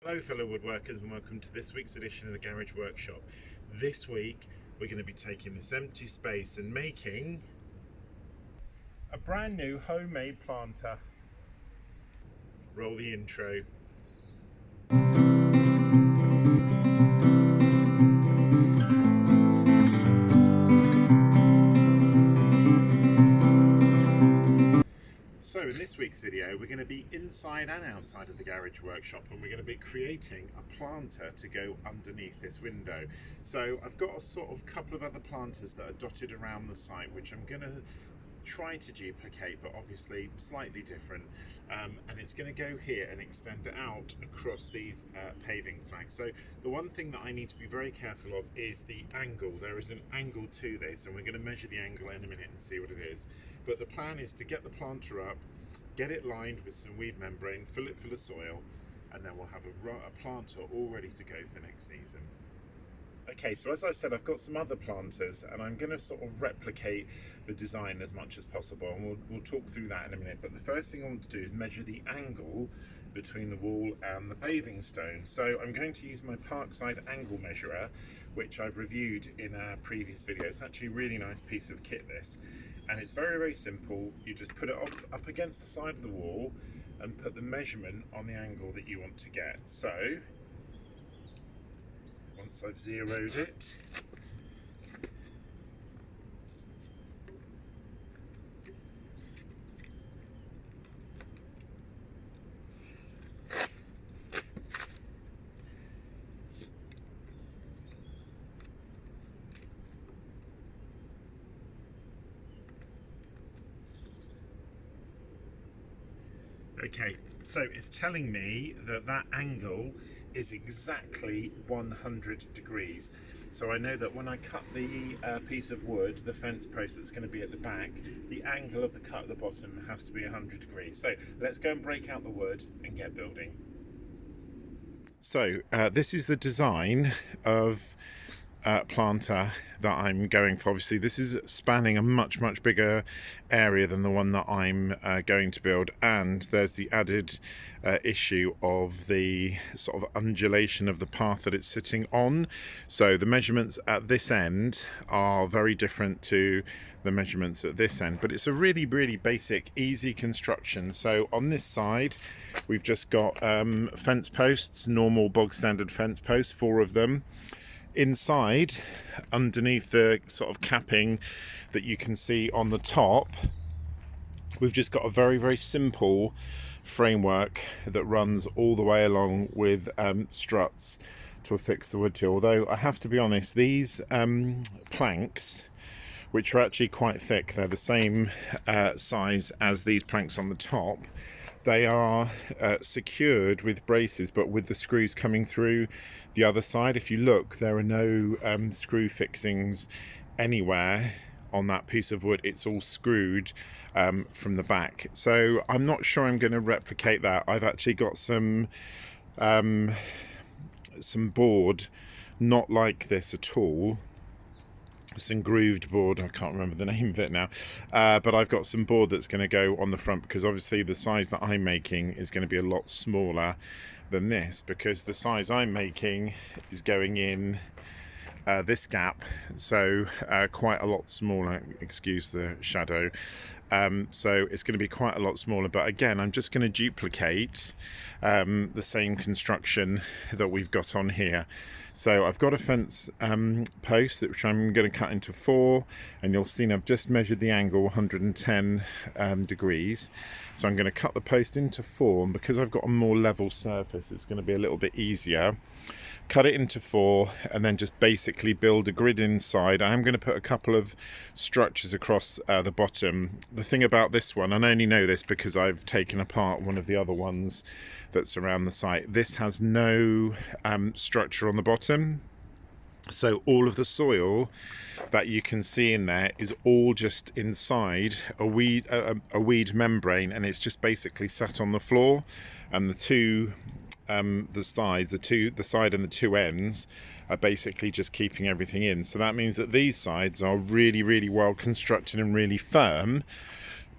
Hello fellow woodworkers and welcome to this week's edition of the Garage Workshop. This week we're going to be taking this empty space and making a brand new homemade planter. Roll the intro. So in this week's video we're going to be inside and outside of the garage workshop, and we're going to be creating a planter to go underneath this window. So I've got a sort of couple of other planters that are dotted around the site which I'm going to try to duplicate, but obviously slightly different, and it's going to go here and extend out across these paving flags. So the one thing that I need to be very careful of is the angle. There is an angle to this and we're going to measure the angle in a minute and see what it is. But the plan is to get the planter up, get it lined with some weed membrane, fill it full of soil, and then we'll have a planter all ready to go for next season. Okay, so as I said, I've got some other planters and I'm going to sort of replicate the design as much as possible, and we'll talk through that in a minute. But the first thing I want to do is measure the angle between the wall and the paving stone. So I'm going to use my Parkside angle measurer, which I've reviewed in a previous video. It's actually a really nice piece of kit, this, and it's very, very simple. You just put it up against the side of the wall and put the measurement on the angle that you want to get. So once I've zeroed it, okay, so it's telling me that that angle is exactly 100 degrees. So I know that when I cut the piece of wood, the fence post that's going to be at the back, the angle of the cut at the bottom has to be 100 degrees. So let's go and break out the wood and get building. So this is the design of planter that I'm going for. Obviously this is spanning a much bigger area than the one that I'm going to build, and there's the added issue of the sort of undulation of the path that it's sitting on. So the measurements at this end are very different to the measurements at this end, but it's a really basic, easy construction. So on this side we've just got fence posts, normal bog standard fence posts, 4 of them. Inside, underneath the sort of capping that you can see on the top, we've just got a very simple framework that runs all the way along with struts to affix the wood to. Although I have to be honest, these planks, which are actually quite thick, they're the same size as these planks on the top. They are secured with braces, but with the screws coming through the other side. If you look, there are no screw fixings anywhere on that piece of wood. It's all screwed from the back. So I'm not sure I'm going to replicate that. I've actually got some board not like this at all. Some grooved board, I can't remember the name of it now, but I've got some board that's going to go on the front, because obviously the size that I'm making is going to be a lot smaller than this, because the size I'm making is going in this gap, so quite a lot smaller, excuse the shadow. So it's going to be quite a lot smaller, but again I'm just going to duplicate the same construction that we've got on here. So I've got a fence post which I'm going to cut into 4, and you'll see I've just measured the angle 110 degrees. So I'm going to cut the post into 4, and because I've got a more level surface it's going to be a little bit easier. Cut it into 4 and then just basically build a grid inside. I am going to put a couple of structures across the bottom. The thing about this one, and I only know this because I've taken apart one of the other ones that's around the site, this has no structure on the bottom. So all of the soil that you can see in there is all just inside a weed membrane, and it's just basically sat on the floor, and the side and the 2 ends are basically just keeping everything in. So that means that these sides are really well constructed and really firm,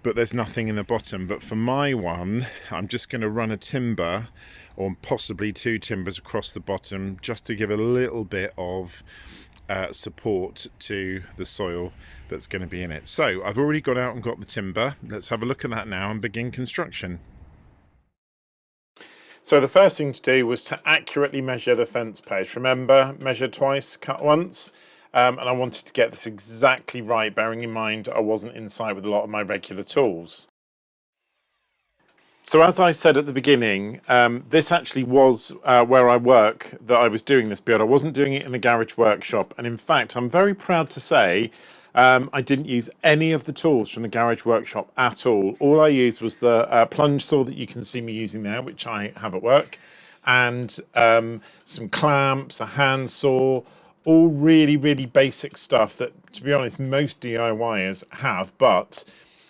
but there's nothing in the bottom. But for my one, I'm just going to run a timber or possibly 2 timbers across the bottom, just to give a little bit of support to the soil that's going to be in it. So I've already gone out and got the timber. Let's have a look at that now and begin construction. So the first thing to do was to accurately measure the fence post. Remember, measure twice, cut once. And I wanted to get this exactly right, bearing in mind I wasn't inside with a lot of my regular tools. So as I said at the beginning, this actually was where I work that I was doing this build. I wasn't doing it in the garage workshop. And in fact, I'm very proud to say I didn't use any of the tools from the garage workshop at all. All I used was the plunge saw that you can see me using there, which I have at work, and some clamps, a handsaw, all really, really basic stuff that, to be honest, most DIYers have. But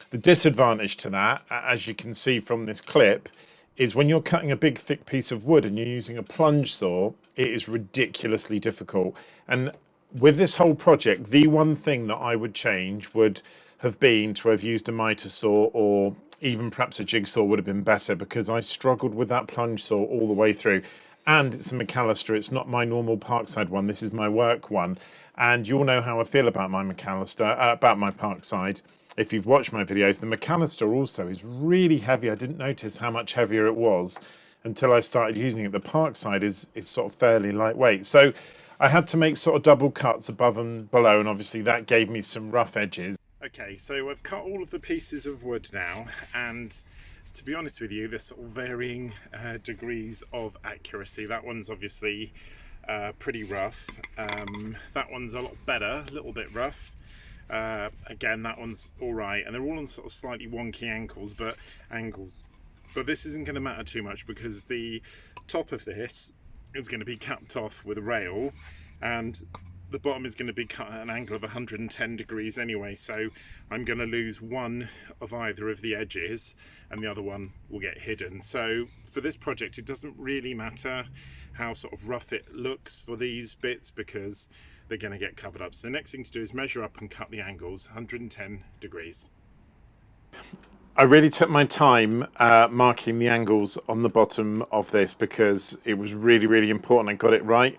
the disadvantage to that, as you can see from this clip, is when you're cutting a big thick piece of wood and you're using a plunge saw, it is ridiculously difficult. And with this whole project, the one thing that I would change would have been to have used a miter saw, or even perhaps a jigsaw would have been better, because I struggled with that plunge saw all the way through. And it's a McAllister, it's not my normal Parkside one, this is my work one. And you all know how I feel about my McAllister, about my Parkside. If you've watched my videos, the McAllister also is really heavy. I didn't notice how much heavier it was until I started using it. The Parkside is sort of fairly lightweight. So I had to make sort of double cuts above and below, and obviously that gave me some rough edges. Okay, so I've cut all of the pieces of wood now, and to be honest with you, there's sort of varying degrees of accuracy. That one's obviously pretty rough. That one's a lot better, a little bit rough. Again, that one's all right, and they're all on sort of slightly wonky angles, but this isn't going to matter too much, because the top of this is going to be capped off with a rail, and the bottom is going to be cut at an angle of 110 degrees anyway, so I'm going to lose one of either of the edges and the other one will get hidden. So for this project, it doesn't really matter how sort of rough it looks for these bits, because they're going to get covered up. So the next thing to do is measure up and cut the angles 110 degrees. I really took my time marking the angles on the bottom of this, because it was really, really important I got it right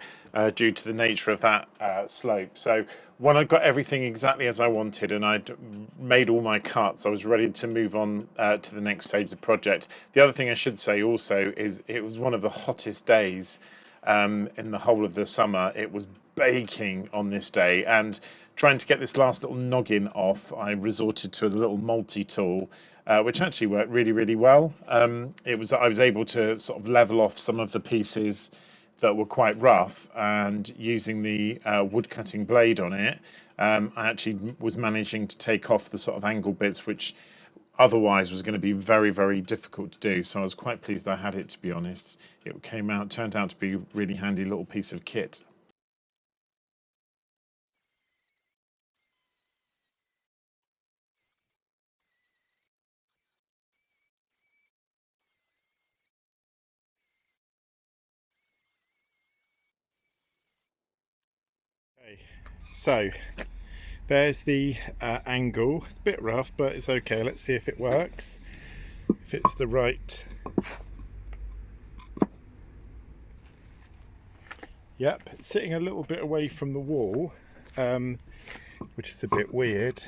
due to the nature of that slope. So when I got everything exactly as I wanted and I'd made all my cuts, I was ready to move on to the next stage of the project. The other thing I should say also is it was one of the hottest days in the whole of the summer. It was baking on this day, and trying to get this last little noggin off, I resorted to a little multi-tool, which actually worked really, really well. I was able to sort of level off some of the pieces that were quite rough, and using the wood cutting blade on it, I actually was managing to take off the sort of angle bits, which otherwise was going to be very, very difficult to do. So I was quite pleased I had it, to be honest. It turned out to be a really handy little piece of kit. Okay, so there's the angle. It's a bit rough, but it's okay. Let's see if it works. If it's the right... Yep, it's sitting a little bit away from the wall, which is a bit weird.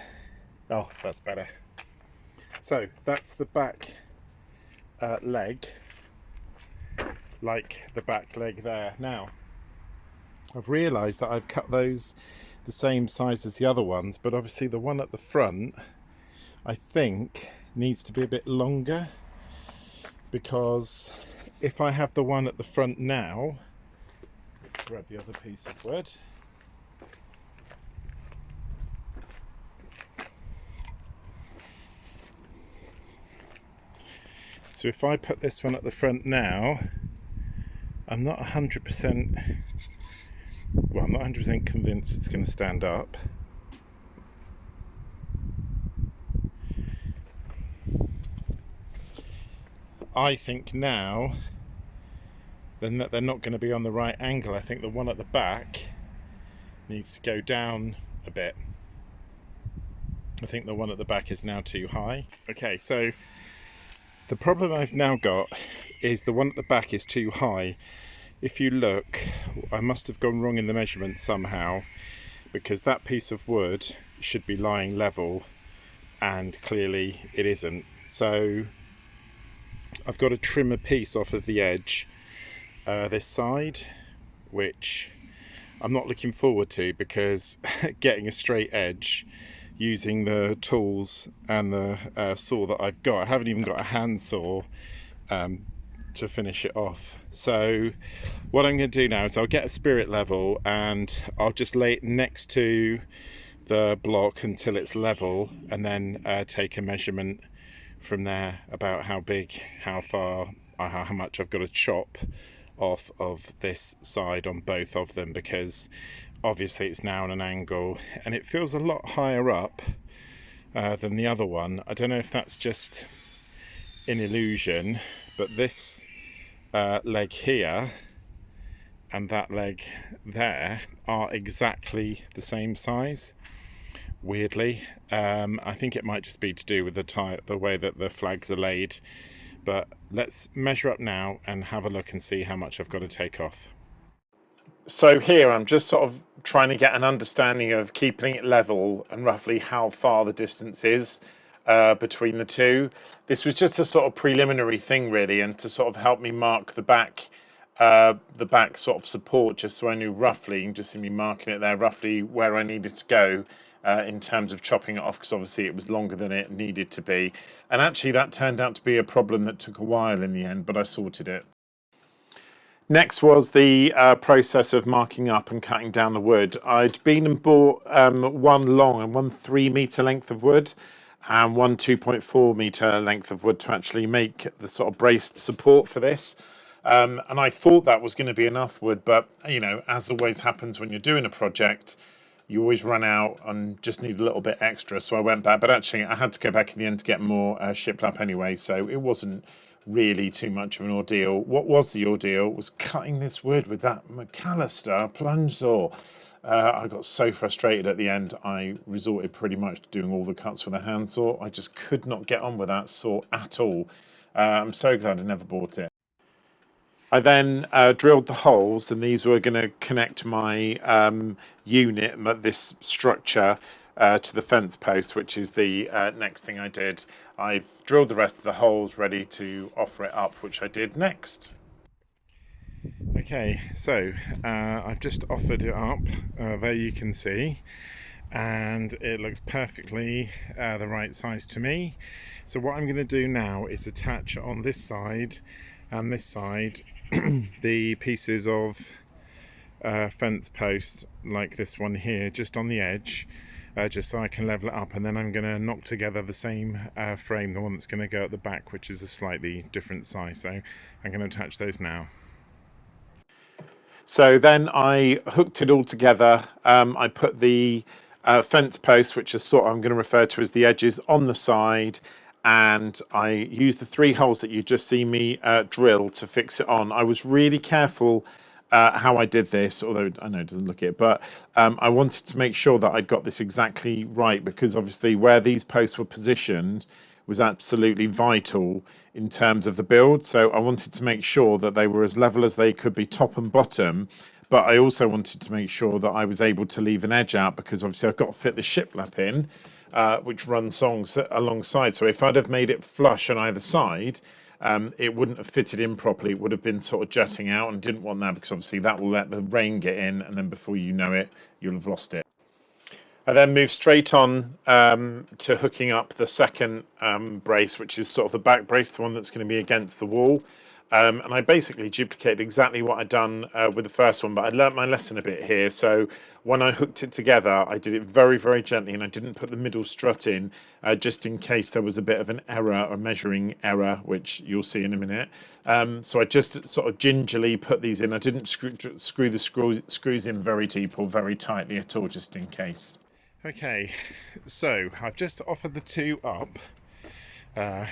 Oh, that's better. So that's the back leg, like the back leg there. Now, I've realised that I've cut those the same size as the other ones, but obviously the one at the front, I think, needs to be a bit longer, because if I have the one at the front now, grab the other piece of wood. So if I put this one at the front now, I'm not 100%, well, I'm not 100% convinced it's going to stand up. I think now then that they're not going to be on the right angle. I think the one at the back needs to go down a bit. I think the one at the back is now too high. Okay, so the problem I've now got is the one at the back is too high. If you look, I must have gone wrong in the measurement somehow, because that piece of wood should be lying level and clearly it isn't. So I've got to trim a piece off of the edge this side, which I'm not looking forward to, because getting a straight edge using the tools and the saw that I've got, I haven't even got a hand saw to finish it off. So what I'm going to do now is I'll get a spirit level and I'll just lay it next to the block until it's level, and then take a measurement from there about how big, how far, how much I've got to chop off of this side on both of them, because obviously it's now on an angle and it feels a lot higher up than the other one. I don't know if that's just an illusion, but this leg here and that leg there are exactly the same size, weirdly. I think it might just be to do with the way that the flags are laid, but let's measure up now and have a look and see how much I've got to take off. So here I'm just sort of trying to get an understanding of keeping it level and roughly how far the distance is between the two. This was just a sort of preliminary thing really, and to sort of help me mark the back sort of support, just so I knew roughly, and just see me marking it there roughly where I needed to go in terms of chopping it off, because obviously it was longer than it needed to be. And actually that turned out to be a problem that took a while in the end, but I sorted it. Next was the process of marking up and cutting down the wood. I'd been and bought one long and one 3 metre length of wood and one 2.4 metre length of wood to actually make the sort of braced support for this. And I thought that was going to be enough wood, but you know, as always happens when you're doing a project, you always run out and just need a little bit extra. So I went back, but actually I had to go back in the end to get more shiplap anyway, so it wasn't really too much of an ordeal. What was the ordeal was cutting this wood with that McAllister plunge saw. I got so frustrated at the end, I resorted pretty much to doing all the cuts with a handsaw. I just could not get on with that saw at all. I'm so glad I never bought it. I then drilled the holes, and these were going to connect my unit, this structure, to the fence post, which is the next thing I did. I've drilled the rest of the holes ready to offer it up, which I did next. Okay, so I've just offered it up, there you can see, and it looks perfectly the right size to me. So what I'm going to do now is attach on this side and this side the pieces of fence post, like this one here, just on the edge, just so I can level it up, and then I'm going to knock together the same frame, the one that's going to go at the back, which is a slightly different size. So I'm going to attach those now. So then I hooked it all together. I put the fence post, which is sort of, I'm going to refer to as the edges, on the side, and I used the 3 holes that you just see me drill to fix it on. I was really careful how I did this, although I know it doesn't look it, but I wanted to make sure that I'd got this exactly right, because obviously where these posts were positioned was absolutely vital in terms of the build. So I wanted to make sure that they were as level as they could be, top and bottom, but I also wanted to make sure that I was able to leave an edge out, because obviously I've got to fit the shiplap in, which runs songs alongside. So if I'd have made it flush on either side, it wouldn't have fitted in properly. It would have been sort of jutting out, and didn't want that, because obviously that will let the rain get in, and then before you know it, you'll have lost it. I then moved straight on to hooking up the second brace, which is sort of the back brace, the one that's going to be against the wall. And I basically duplicated exactly what I'd done with the first one, but I learnt my lesson a bit here. So when I hooked it together, I did it very, very gently, and I didn't put the middle strut in, just in case there was a bit of an error, or measuring error, which you'll see in a minute. So I just sort of gingerly put these in. I didn't screw the screws in very deep or very tightly at all, just in case. Okay, so I've just offered the 2 up.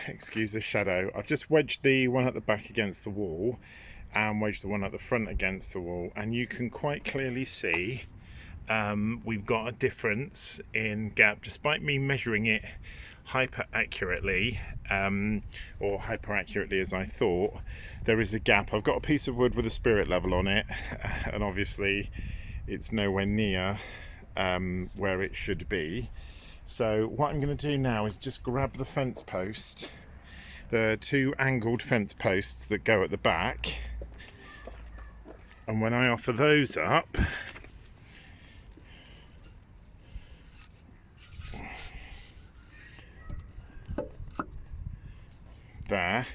Excuse the shadow. I've just wedged the one at the back against the wall and wedged the one at the front against the wall, and you can quite clearly see we've got a difference in gap, despite me measuring it hyper accurately, or hyper accurately as I thought, there is a gap. I've got a piece of wood with a spirit level on it, and obviously it's nowhere near where it should be. So what I'm going to do now is just grab the fence post, the two angled fence posts that go at the back, and when I offer those up, there,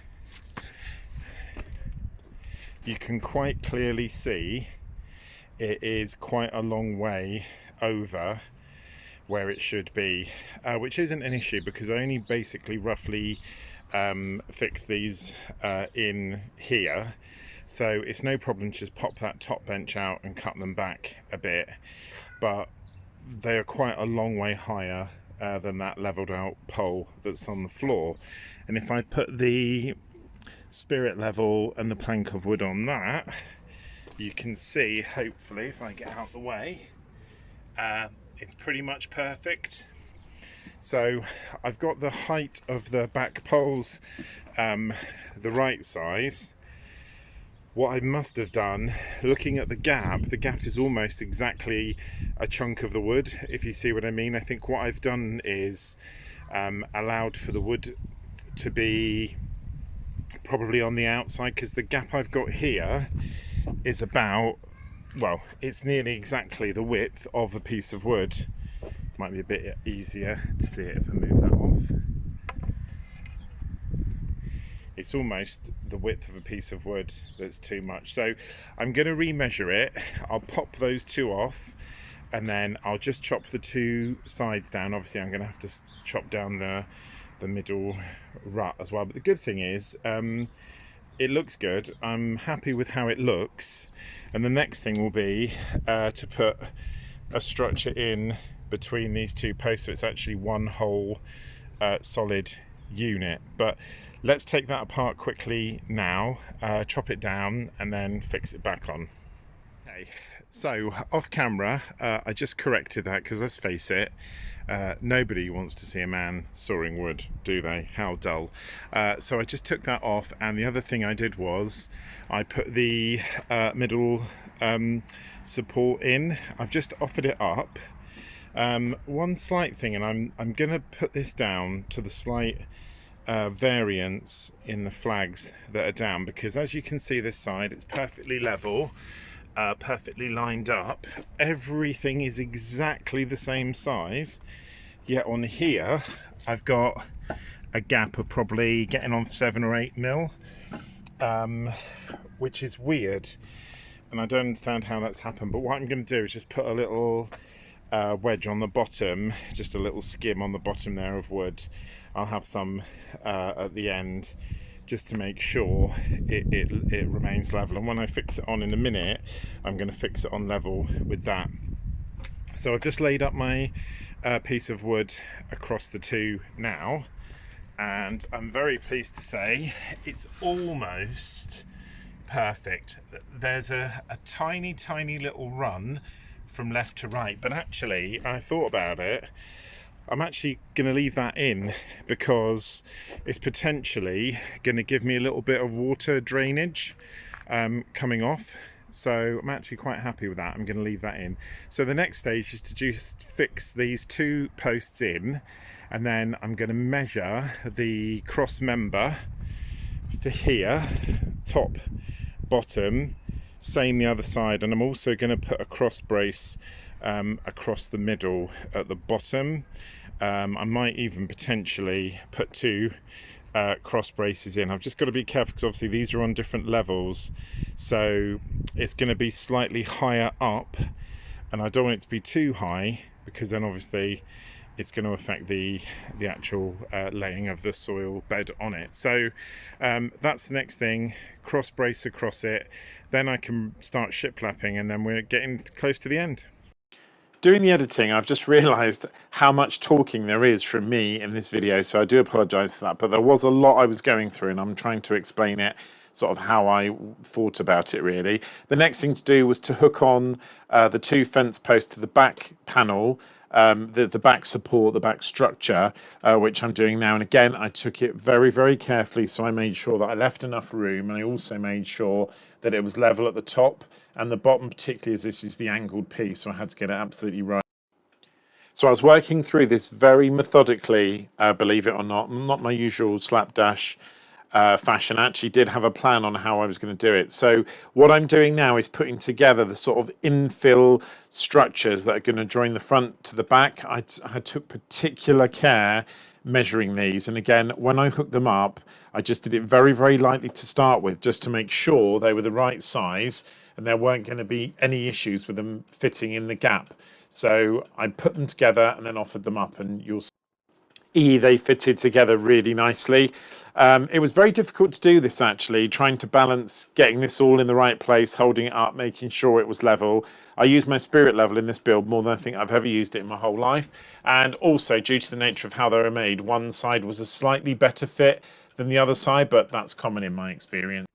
you can quite clearly see it is quite a long way over where it should be, which isn't an issue because I only basically roughly fix these in here, so it's no problem to just pop that top bench out and cut them back a bit, but they are quite a long way higher than that leveled out pole that's on the floor. And if I put the spirit level and the plank of wood on that, you can see, hopefully, if I get out the way, it's pretty much perfect. So I've got the height of the back poles the right size. What I must have done, looking at the gap is almost exactly a chunk of the wood, if you see what I mean. I think what I've done is allowed for the wood to be probably on the outside, because the gap I've got here is about, well, it's nearly exactly the width of a piece of wood. Might be a bit easier to see it if I move that off. It's almost the width of a piece of wood that's too much. So I'm going to remeasure it. I'll pop those two off, and then I'll just chop the two sides down. Obviously I'm going to have to chop down the middle rut as well. But the good thing is it looks good. I'm happy with how it looks. And the next thing will be to put a structure in between these two posts, so it's actually one whole solid unit. But let's take that apart quickly now, chop it down, and then fix it back on. Okay, so off camera, I just corrected that because let's face it, nobody wants to see a man sawing wood, do they? How dull. So I just took that off, and the other thing I did was I put the middle support in. I've just offered it up. One slight thing, and I'm going to put this down to the slight variance in the flags that are down, because as you can see this side, it's perfectly level, perfectly lined up. Everything is exactly the same size, yet on here I've got a gap of probably getting on 7 or 8 mil, which is weird, and I don't understand how that's happened. But what I'm going to do is just put a little wedge on the bottom, just a little skim on the bottom there of wood. I'll have some at the end just to make sure it remains level, and when I fix it on in a minute, I'm going to fix it on level with that. So I've just laid up my piece of wood across the two now, and I'm very pleased to say it's almost perfect. There's a tiny little run from left to right, but actually I thought about it, I'm actually going to leave that in because it's potentially going to give me a little bit of water drainage coming off, so I'm actually quite happy with that. I'm going to leave that in. So the next stage is to just fix these two posts in, and then I'm going to measure the cross member for here, top, bottom, same the other side, and I'm also going to put a cross brace across the middle at the bottom. I might even potentially put two cross braces in. I've just got to be careful because obviously these are on different levels, so it's going to be slightly higher up, and I don't want it to be too high because then obviously it's going to affect the actual laying of the soil bed on it. So that's the next thing, cross brace across it, then I can start shiplapping, and then we're getting close to the end. Doing the editing, I've just realised how much talking there is from me in this video, so I do apologise for that, but there was a lot I was going through, and I'm trying to explain it, sort of how I thought about it really. The next thing to do was to hook on the two fence posts to the back panel the back support, the back structure, which I'm doing now. And again, I took it very, very carefully. So I made sure that I left enough room, and I also made sure that it was level at the top and the bottom, particularly as this is the angled piece. So I had to get it absolutely right. So I was working through this very methodically, believe it or not my usual slapdash fashion. I actually did have a plan on how I was going to do it. So what I'm doing now is putting together the sort of infill structures that are going to join the front to the back. I took particular care measuring these, and again, when I hooked them up, I just did it very, very lightly to start with, just to make sure they were the right size and there weren't going to be any issues with them fitting in the gap. So I put them together and then offered them up, and you'll see they fitted together really nicely. It was very difficult to do this, actually, trying to balance getting this all in the right place, holding it up, making sure it was level. I used my spirit level in this build more than I think I've ever used it in my whole life. And also, due to the nature of how they were made, one side was a slightly better fit than the other side, but that's common in my experience.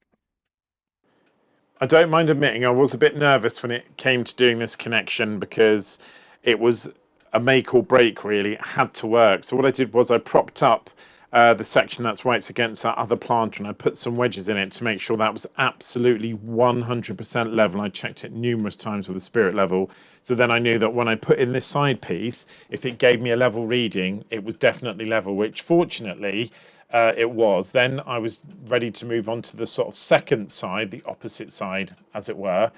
I don't mind admitting I was a bit nervous when it came to doing this connection, because it was a make or break, really. It had to work. So what I did was I propped up the section that's right against that other planter, and I put some wedges in it to make sure that was absolutely 100% level. I checked it numerous times with the spirit level, so then I knew that when I put in this side piece, if it gave me a level reading, it was definitely level, which fortunately it was. Then I was ready to move on to the sort of second side, the opposite side, as it were.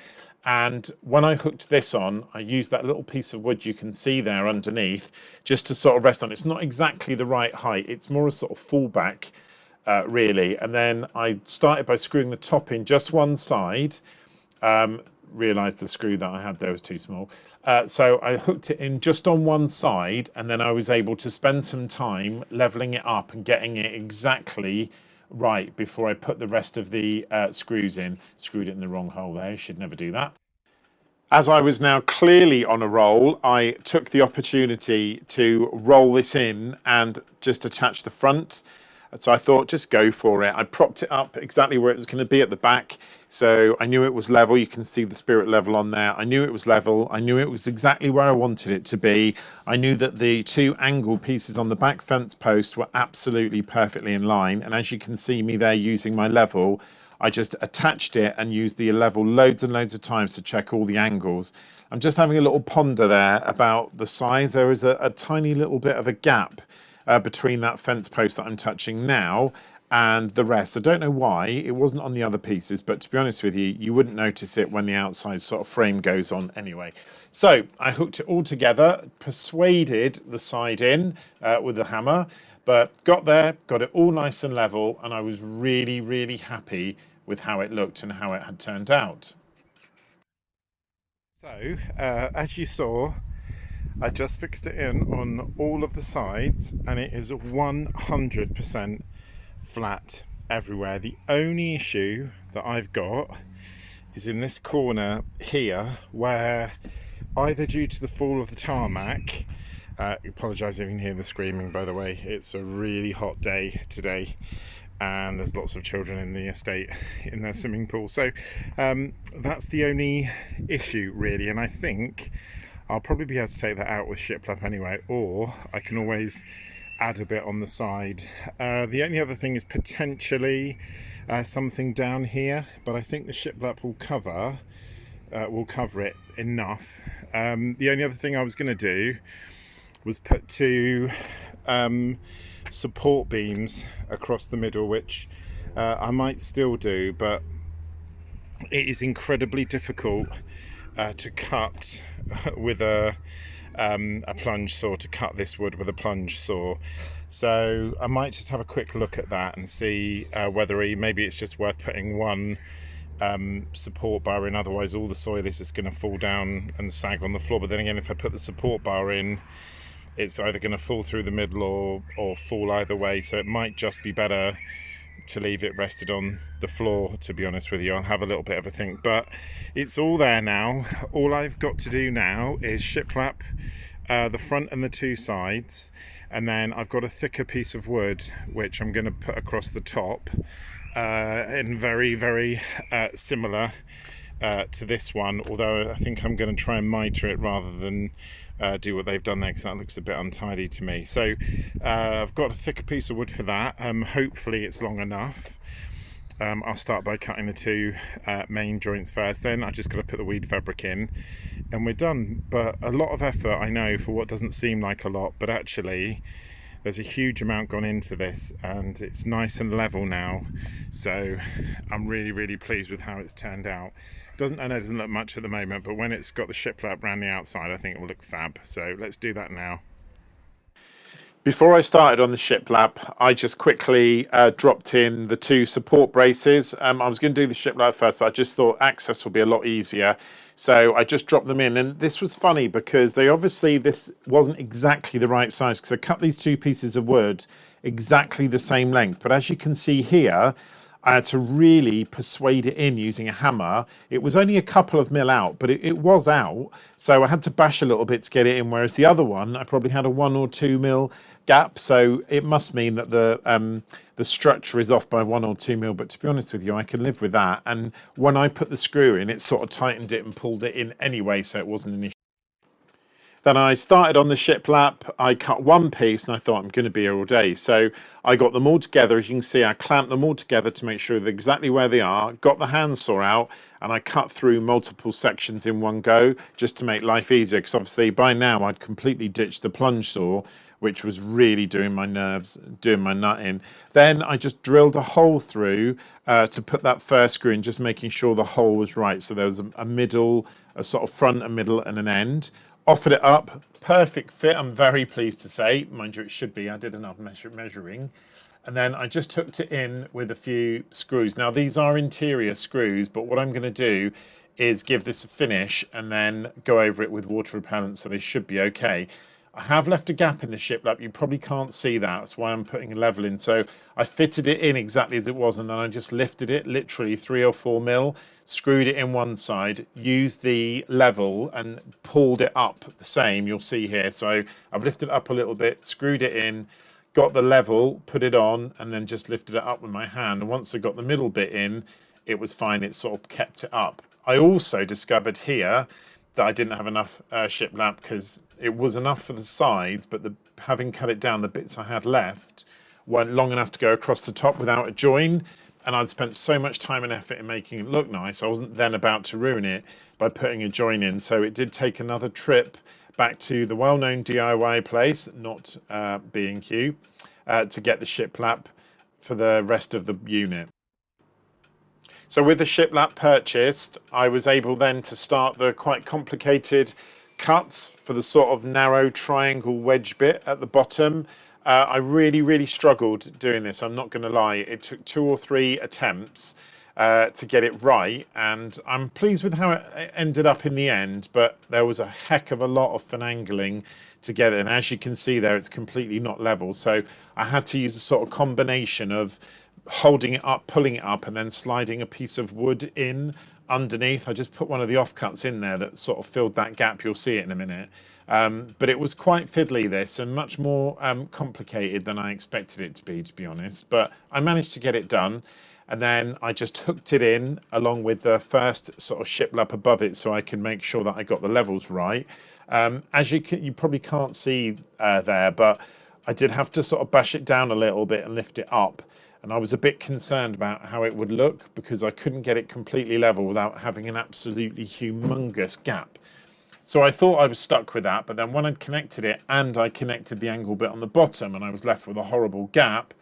And when I hooked this on, I used that little piece of wood you can see there underneath just to sort of rest on. It's not exactly the right height. It's more a sort of fallback, really. And then I started by screwing the top in just one side. Realised the screw that I had there was too small. So I hooked it in just on one side, and then I was able to spend some time levelling it up and getting it exactly right before I put the rest of the screws in. Screwed it in the wrong hole there, should never do that. As I was now clearly on a roll, I took the opportunity to roll this in and just attach the front. So I thought, just go for it. I propped it up exactly where it was going to be at the back. So I knew it was level. You can see the spirit level on there. I knew it was level. I knew it was exactly where I wanted it to be. I knew that the two angled pieces on the back fence post were absolutely perfectly in line. And as you can see me there using my level, I just attached it and used the level loads and loads of times to check all the angles. I'm just having a little ponder there about the size. There is a tiny little bit of a gap between that fence post that I'm touching now and the rest. I don't know why it wasn't on the other pieces, but to be honest with you, you wouldn't notice it when the outside sort of frame goes on anyway. So I hooked it all together, persuaded the side in with the hammer, but got there, got it all nice and level, and I was really, really happy with how it looked and how it had turned out. So, as you saw, I just fixed it in on all of the sides, and it is 100% flat everywhere. The only issue that I've got is in this corner here, where either due to the fall of the tarmac, I apologise if you can hear the screaming, by the way, it's a really hot day today and there's lots of children in the estate in their swimming pool, so that's the only issue really, and I think I'll probably be able to take that out with shiplap anyway, or I can always add a bit on the side. The only other thing is potentially something down here, but I think the shiplap will cover it enough. The only other thing I was going to do was put two support beams across the middle, which I might still do, but it is incredibly difficult to cut with a plunge saw, to cut this wood with a plunge saw. So I might just have a quick look at that and see whether maybe it's just worth putting one support bar in, otherwise all the soil is just going to fall down and sag on the floor. But then again, if I put the support bar in, it's either going to fall through the middle or fall either way, so it might just be better to leave it rested on the floor, to be honest with you. I'll have a little bit of a think, but it's all there now. All I've got to do now is shiplap the front and the two sides, and then I've got a thicker piece of wood which I'm going to put across the top in very, very similar to this one, although I think I'm going to try and mitre it rather than do what they've done there, because that looks a bit untidy to me. So I've got a thicker piece of wood for that. Hopefully it's long enough. I'll start by cutting the two main joints first, then I just got to put the weed fabric in and we're done. But a lot of effort, I know, for what doesn't seem like a lot, but actually there's a huge amount gone into this and it's nice and level now. So I'm really pleased with how it's turned out. I know it doesn't look much at the moment, but when it's got the shiplap around the outside, I think it will look fab. So let's do that now. Before I started on the shiplap, I just quickly dropped in the two support braces. I was going to do the shiplap first, but I just thought access will be a lot easier. So I just dropped them in, and this was funny because this wasn't exactly the right size, because I cut these two pieces of wood exactly the same length. But as you can see here, I had to really persuade it in using a hammer. It was only a couple of mil out, but it was out. So I had to bash a little bit to get it in, whereas the other one, I probably had a 1 or 2 mil gap. So it must mean that the structure is off by 1 or 2 mil. But to be honest with you, I can live with that. And when I put the screw in, it sort of tightened it and pulled it in anyway, so it wasn't an issue. Then I started on the shiplap. I cut one piece and I thought I'm going to be here all day. So I got them all together. As you can see, I clamped them all together to make sure they're exactly where they are. Got the handsaw out and I cut through multiple sections in one go just to make life easier, because obviously by now I'd completely ditched the plunge saw, which was really doing my nerves, doing my nut in. Then I just drilled a hole through to put that first screw in, just making sure the hole was right. So there was a middle, a sort of front, a middle and an end. Offered it up, perfect fit, I'm very pleased to say. Mind you, it should be, I did enough measuring. And then I just hooked it in with a few screws. Now these are interior screws, but what I'm going to do is give this a finish and then go over it with water repellent, so they should be okay. I have left a gap in the shiplap. You probably can't see that. That's why I'm putting a level in. So I fitted it in exactly as it was, and then I just lifted it literally 3 or 4 mil, screwed it in one side, used the level and pulled it up the same, you'll see here. So I've lifted it up a little bit, screwed it in, got the level, put it on, and then just lifted it up with my hand. And once I got the middle bit in, it was fine. It sort of kept it up. I also discovered here that I didn't have enough shiplap, because it was enough for the sides, but having cut it down, the bits I had left weren't long enough to go across the top without a join. And I'd spent so much time and effort in making it look nice, I wasn't then about to ruin it by putting a join in. So it did take another trip back to the well-known DIY place, not B&Q, to get the shiplap for the rest of the unit. So with the shiplap purchased, I was able then to start the quite complicated cuts for the sort of narrow triangle wedge bit at the bottom. I really struggled doing this, I'm not going to lie. It took 2 or 3 attempts to get it right, and I'm pleased with how it ended up in the end, but there was a heck of a lot of finagling to get it, and as you can see there, it's completely not level. So I had to use a sort of combination of holding it up, pulling it up, and then sliding a piece of wood in underneath. I just put one of the offcuts in there that sort of filled that gap. You'll see it in a minute. But it was quite fiddly, this, and much more complicated than I expected it to be honest. But I managed to get it done. And then I just hooked it in along with the first sort of shiplap above it, so I can make sure that I got the levels right. As you probably can't see there, but I did have to sort of bash it down a little bit and lift it up. And I was a bit concerned about how it would look, because I couldn't get it completely level without having an absolutely humongous gap. So I thought I was stuck with that, but then when I'd connected it and I connected the angle bit on the bottom and I was left with a horrible gap,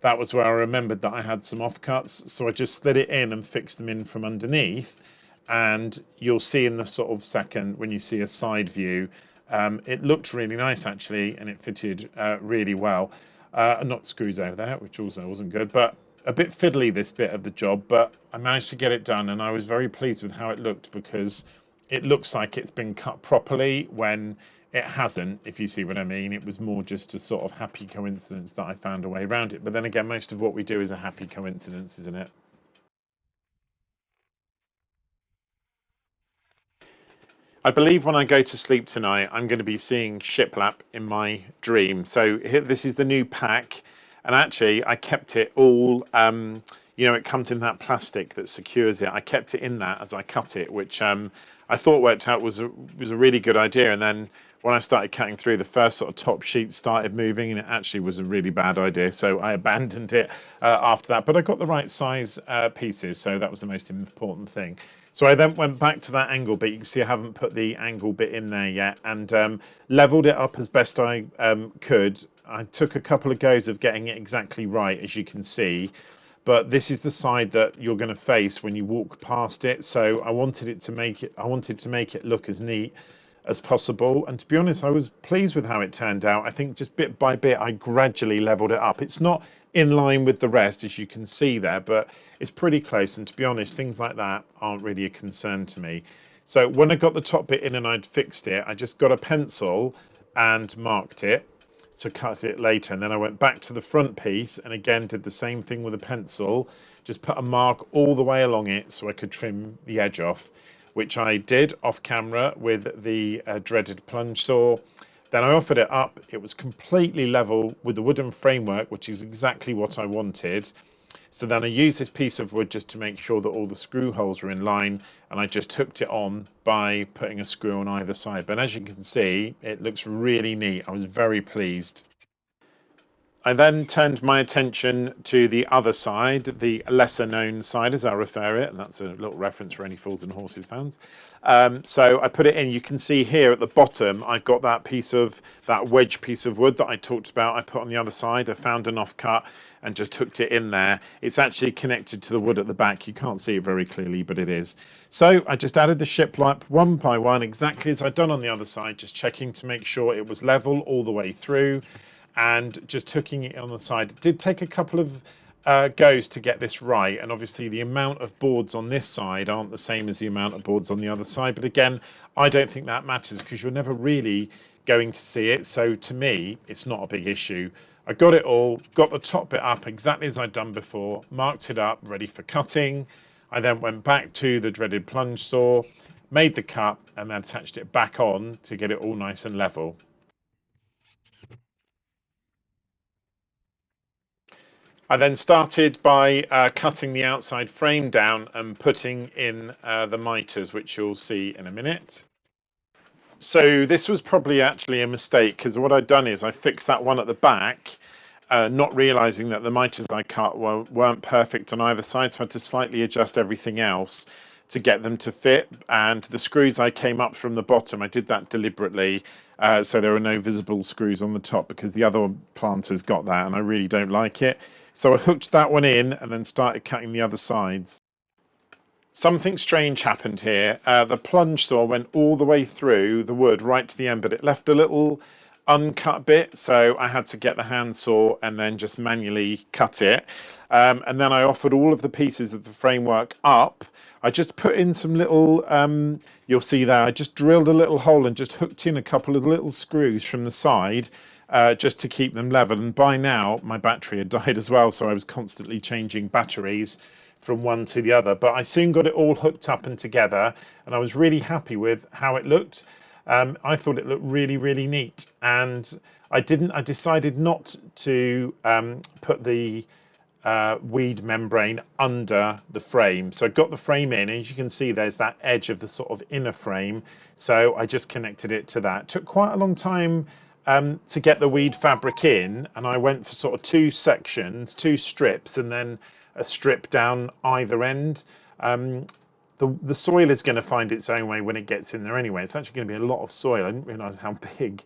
that was where I remembered that I had some offcuts. So I just slid it in and fixed them in from underneath. And you'll see in the sort of second, when you see a side view, it looked really nice actually, and it fitted really well. Not screws over there, which also wasn't good, but a bit fiddly, this bit of the job, but I managed to get it done, and I was very pleased with how it looked, because it looks like it's been cut properly when it hasn't, if you see what I mean. It was more just a sort of happy coincidence that I found a way around it. But then again, most of what we do is a happy coincidence, isn't it? I believe when I go to sleep tonight, I'm going to be seeing shiplap in my dream. So here, this is the new pack, and actually I kept it all you know, it comes in that plastic that secures it. I kept it in that as I cut it, which I thought worked out was a really good idea. And then when I started cutting through, the first sort of top sheet started moving, and it actually was a really bad idea. So I abandoned it after that. But I got the right size pieces, so that was the most important thing. So I then went back to that angle bit. You can see I haven't put the angle bit in there yet, and leveled it up as best I could. I took a couple of goes of getting it exactly right, as you can see. But this is the side that you're going to face when you walk past it. So I wanted to make it look as neat as possible. And to be honest, I was pleased with how it turned out. I think just bit by bit, I gradually leveled it up. It's not in line with the rest, as you can see there, but it's pretty close. And to be honest, things like that aren't really a concern to me. So when I got the top bit in and I'd fixed it, I just got a pencil and marked it to cut it later. And then I went back to the front piece and again did the same thing with a pencil, just put a mark all the way along it so I could trim the edge off, which I did off camera with the dreaded plunge saw. Then I offered it up. It was completely level with the wooden framework, which is exactly what I wanted. So then I used this piece of wood just to make sure that all the screw holes were in line, and I just hooked it on by putting a screw on either side. But as you can see, it looks really neat. I was very pleased. I then turned my attention to the other side, the lesser known side as I refer it, and that's a little reference for any Fools and Horses fans. So I put it in. You can see here at the bottom, I've got that wedge piece of wood that I talked about. I put on the other side. I found an offcut and just hooked it in there. It's actually connected to the wood at the back. You can't see it very clearly, but it is. So I just added the shiplap one by one, exactly as I'd done on the other side, just checking to make sure it was level all the way through, and just hooking it on the side. It did take a couple of goes to get this right, and obviously the amount of boards on this side aren't the same as the amount of boards on the other side, but again, I don't think that matters because you're never really going to see it, so to me it's not a big issue. I got it all, got the top bit up exactly as I'd done before, marked it up, ready for cutting. I then went back to the dreaded plunge saw, made the cut, and then attached it back on to get it all nice and level. I then started by cutting the outside frame down and putting in the miters, which you'll see in a minute. So this was probably actually a mistake because what I'd done is I fixed that one at the back, not realizing that the miters I cut weren't perfect on either side, so I had to slightly adjust everything else to get them to fit. And the screws I came up from the bottom, I did that deliberately, so there are no visible screws on the top because the other planters got that and I really don't like it. So I hooked that one in and then started cutting the other sides. Something strange happened here. The plunge saw went all the way through the wood right to the end, but it left a little uncut bit, so I had to get the handsaw and then just manually cut it. And then I offered all of the pieces of the framework up. I just put in some little, you'll see there, I just drilled a little hole and just hooked in a couple of little screws from the side, just to keep them level. And by now my battery had died as well, so I was constantly changing batteries from one to the other, but I soon got it all hooked up and together, and I was really happy with how it looked. I thought it looked really neat, and I decided not to put the weed membrane under the frame. So I got the frame in, and as you can see there's that edge of the sort of inner frame, so I just connected it to that. It took quite a long time to get the weed fabric in, and I went for sort of two sections, two strips, and then a strip down either end. The soil is going to find its own way when it gets in there anyway. It's actually going to be a lot of soil. I didn't realise how big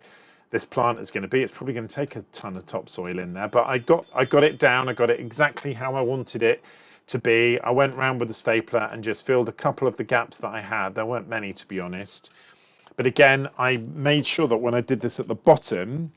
this plant is going to be. It's probably going to take a ton of topsoil in there, but I got it down. I got it exactly how I wanted it to be. I went round with the stapler and just filled a couple of the gaps that I had. There weren't many, to be honest. But again, I made sure that when I did this at the bottom,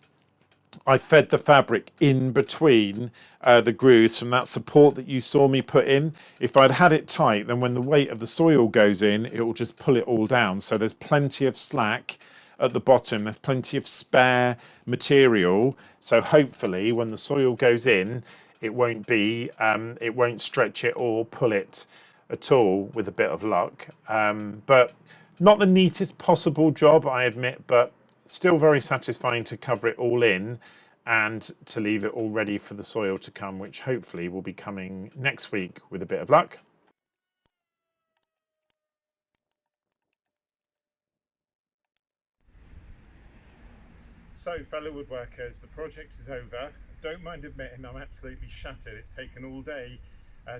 I fed the fabric in between the grooves from that support that you saw me put in. If I'd had it tight, then when the weight of the soil goes in, it will just pull it all down. So there's plenty of slack at the bottom. There's plenty of spare material. So hopefully when the soil goes in, it won't stretch it or pull it at all with a bit of luck. But not the neatest possible job, I admit, but still very satisfying to cover it all in and to leave it all ready for the soil to come, which hopefully will be coming next week with a bit of luck. So, fellow woodworkers, the project is over. Don't mind admitting I'm absolutely shattered. It's taken all day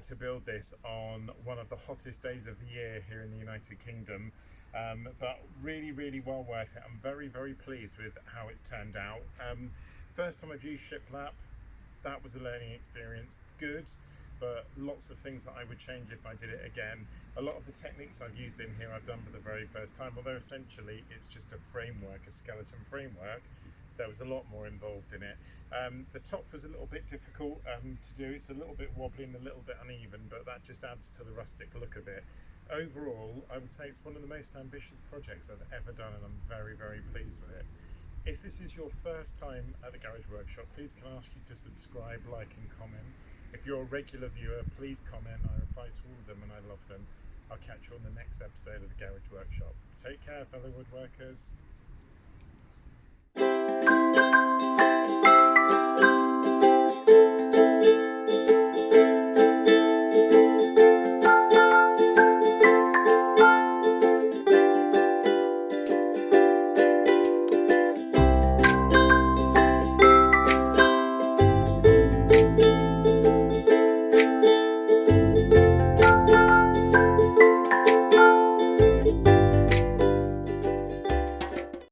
to build this on one of the hottest days of the year here in the United Kingdom. But really, really well worth it. I'm very, very pleased with how it's turned out. First time I've used shiplap, that was a learning experience. Good, but lots of things that I would change if I did it again. A lot of the techniques I've used in here I've done for the very first time, although essentially it's just a framework, a skeleton framework. There was a lot more involved in it. The top was a little bit difficult to do. It's a little bit wobbly and a little bit uneven, but that just adds to the rustic look of it. Overall, I would say it's one of the most ambitious projects I've ever done, and I'm very, very pleased with it. If this is your first time at the Garage Workshop, please can I ask you to subscribe, like and comment. If you're a regular viewer, please comment. I reply to all of them and I love them. I'll catch you on the next episode of the Garage Workshop. Take care, fellow woodworkers.